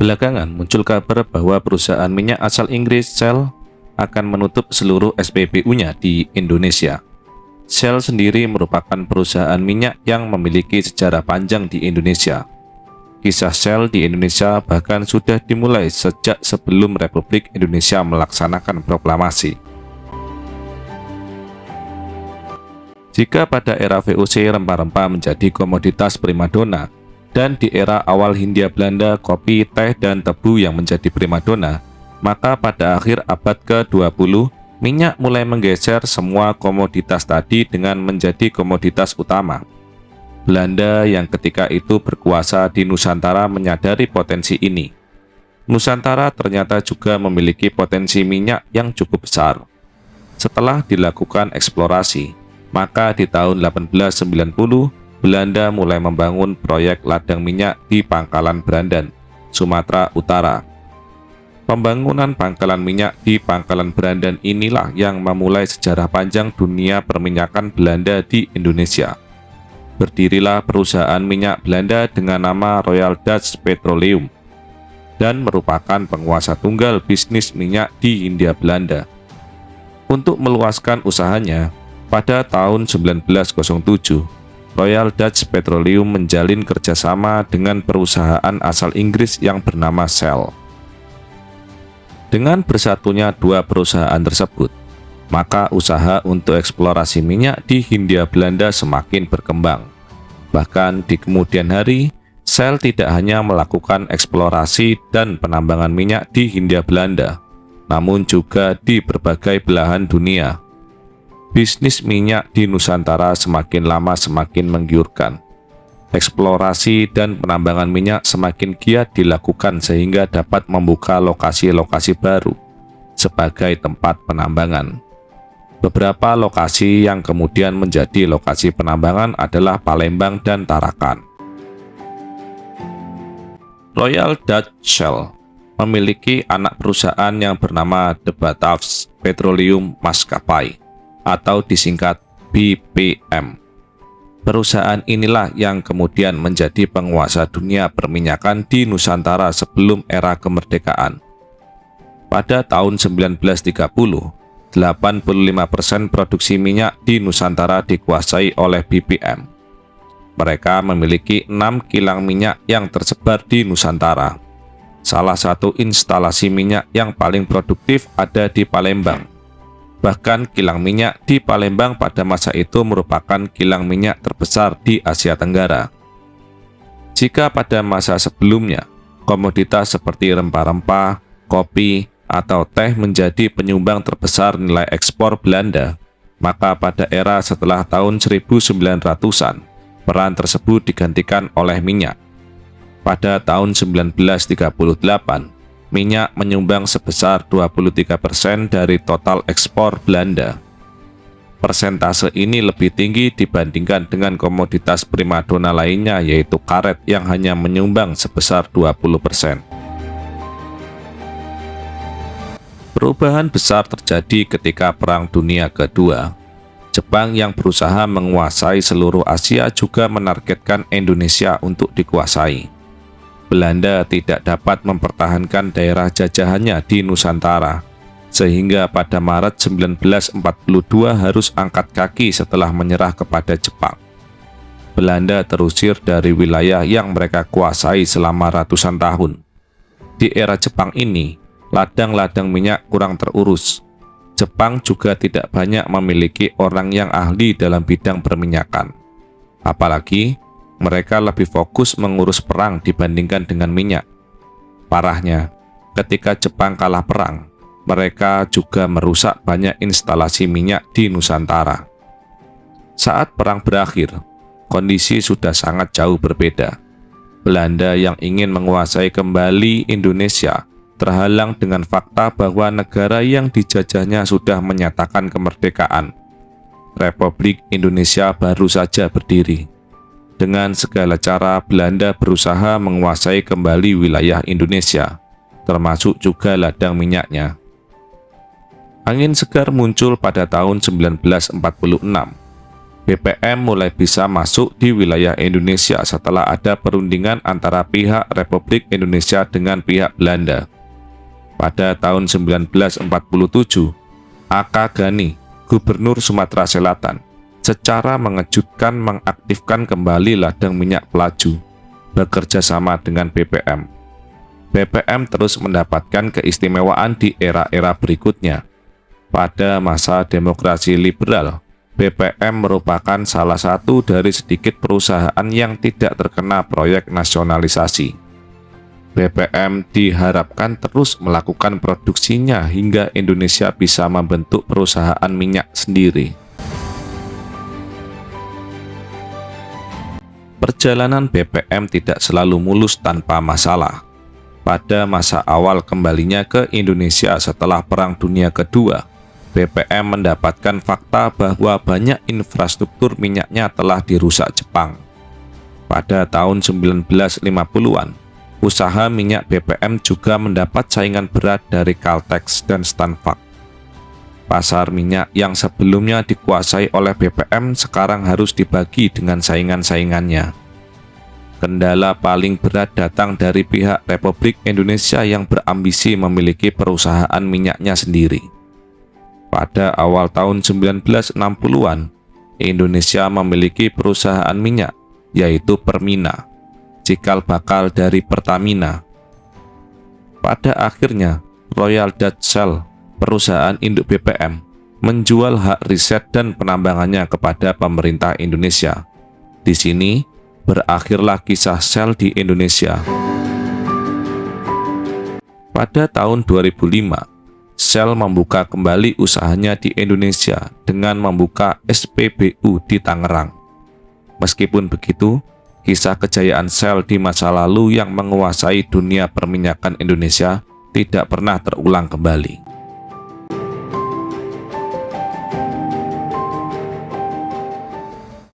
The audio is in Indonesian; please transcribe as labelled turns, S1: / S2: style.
S1: Belakangan muncul kabar bahwa perusahaan minyak asal Inggris Shell akan menutup seluruh SPBU-nya di Indonesia. Shell sendiri merupakan perusahaan minyak yang memiliki sejarah panjang di Indonesia. Kisah Shell di Indonesia bahkan sudah dimulai sejak sebelum Republik Indonesia melaksanakan proklamasi. Jika pada era VOC rempah-rempah menjadi komoditas primadona, dan di era awal Hindia Belanda kopi, teh, dan tebu yang menjadi primadona, maka pada akhir abad ke-20, minyak mulai menggeser semua komoditas tadi dengan menjadi komoditas utama. Belanda yang ketika itu berkuasa di Nusantara menyadari potensi ini. Nusantara ternyata juga memiliki potensi minyak yang cukup besar. Setelah dilakukan eksplorasi, maka di tahun 1890, Belanda mulai membangun proyek ladang minyak di Pangkalan Brandan, Sumatera Utara. Pembangunan pangkalan minyak di Pangkalan Brandan inilah yang memulai sejarah panjang dunia perminyakan Belanda di Indonesia. Berdirilah perusahaan minyak Belanda dengan nama Royal Dutch Petroleum dan merupakan penguasa tunggal bisnis minyak di Hindia Belanda. Untuk meluaskan usahanya, pada tahun 1907, Royal Dutch Petroleum menjalin kerjasama dengan perusahaan asal Inggris yang bernama Shell. Dengan bersatunya dua perusahaan tersebut, maka usaha untuk eksplorasi minyak di Hindia Belanda semakin berkembang. Bahkan di kemudian hari, Shell tidak hanya melakukan eksplorasi dan penambangan minyak di Hindia Belanda, namun juga di berbagai belahan dunia. Bisnis minyak di Nusantara semakin lama semakin menggiurkan. Eksplorasi dan penambangan minyak semakin giat dilakukan sehingga dapat membuka lokasi-lokasi baru sebagai tempat penambangan. Beberapa lokasi yang kemudian menjadi lokasi penambangan adalah Palembang dan Tarakan. Royal Dutch Shell memiliki anak perusahaan yang bernama The Bataafs Petroleum Maskapai atau disingkat BPM. Perusahaan inilah yang kemudian menjadi penguasa dunia perminyakan di Nusantara sebelum era kemerdekaan. Pada tahun 1930, 85% produksi minyak di Nusantara dikuasai oleh BPM. Mereka memiliki 6 kilang minyak yang tersebar di Nusantara. Salah satu instalasi minyak yang paling produktif ada di Palembang. Bahkan kilang minyak di Palembang pada masa itu merupakan kilang minyak terbesar di Asia Tenggara. Jika pada masa sebelumnya, komoditas seperti rempah-rempah, kopi, atau teh menjadi penyumbang terbesar nilai ekspor Belanda, maka pada era setelah tahun 1900-an, peran tersebut digantikan oleh minyak. Pada tahun 1938, minyak menyumbang sebesar 23% dari total ekspor Belanda. Persentase ini lebih tinggi dibandingkan dengan komoditas primadona lainnya yaitu karet yang hanya menyumbang sebesar 20%. Perubahan besar terjadi ketika Perang Dunia Kedua. Jepang yang berusaha menguasai seluruh Asia juga menargetkan Indonesia untuk dikuasai. Belanda tidak dapat mempertahankan daerah jajahannya di Nusantara, sehingga pada Maret 1942 harus angkat kaki setelah menyerah kepada Jepang. Belanda terusir dari wilayah yang mereka kuasai selama ratusan tahun. Di era Jepang ini, ladang-ladang minyak kurang terurus. Jepang juga tidak banyak memiliki orang yang ahli dalam bidang perminyakan. Apalagi, mereka lebih fokus mengurus perang dibandingkan dengan minyak. Parahnya, ketika Jepang kalah perang, mereka juga merusak banyak instalasi minyak di Nusantara. Saat perang berakhir, kondisi sudah sangat jauh berbeda. Belanda yang ingin menguasai kembali Indonesia terhalang dengan fakta bahwa negara yang dijajahnya sudah menyatakan kemerdekaan. Republik Indonesia baru saja berdiri. Dengan segala cara, Belanda berusaha menguasai kembali wilayah Indonesia, termasuk juga ladang minyaknya. Angin segar muncul pada tahun 1946. BPM mulai bisa masuk di wilayah Indonesia setelah ada perundingan antara pihak Republik Indonesia dengan pihak Belanda. Pada tahun 1947, A.K. Ghani, Gubernur Sumatera Selatan, secara mengejutkan mengaktifkan kembali ladang minyak pelaju, bekerja sama dengan BPM. BPM terus mendapatkan keistimewaan di era-era berikutnya. Pada masa demokrasi liberal, BPM merupakan salah satu dari sedikit perusahaan yang tidak terkena proyek nasionalisasi. BPM diharapkan terus melakukan produksinya hingga Indonesia bisa membentuk perusahaan minyak sendiri. Perjalanan BPM tidak selalu mulus tanpa masalah. Pada masa awal kembalinya ke Indonesia setelah Perang Dunia Kedua, BPM mendapatkan fakta bahwa banyak infrastruktur minyaknya telah dirusak Jepang. Pada tahun 1950-an, usaha minyak BPM juga mendapat saingan berat dari Caltex dan Stanvac. Pasar minyak yang sebelumnya dikuasai oleh BPM sekarang harus dibagi dengan saingan-saingannya. Kendala paling berat datang dari pihak Republik Indonesia yang berambisi memiliki perusahaan minyaknya sendiri. Pada awal tahun 1960-an, Indonesia memiliki perusahaan minyak, yaitu Permina, cikal bakal dari Pertamina. Pada akhirnya, Royal Dutch Shell, perusahaan induk BPM, menjual hak riset dan penambangannya kepada pemerintah Indonesia. Di sini, berakhirlah kisah Shell di Indonesia. Pada tahun 2005, Shell membuka kembali usahanya di Indonesia dengan membuka SPBU di Tangerang. Meskipun begitu, kisah kejayaan Shell di masa lalu yang menguasai dunia perminyakan Indonesia tidak pernah terulang kembali.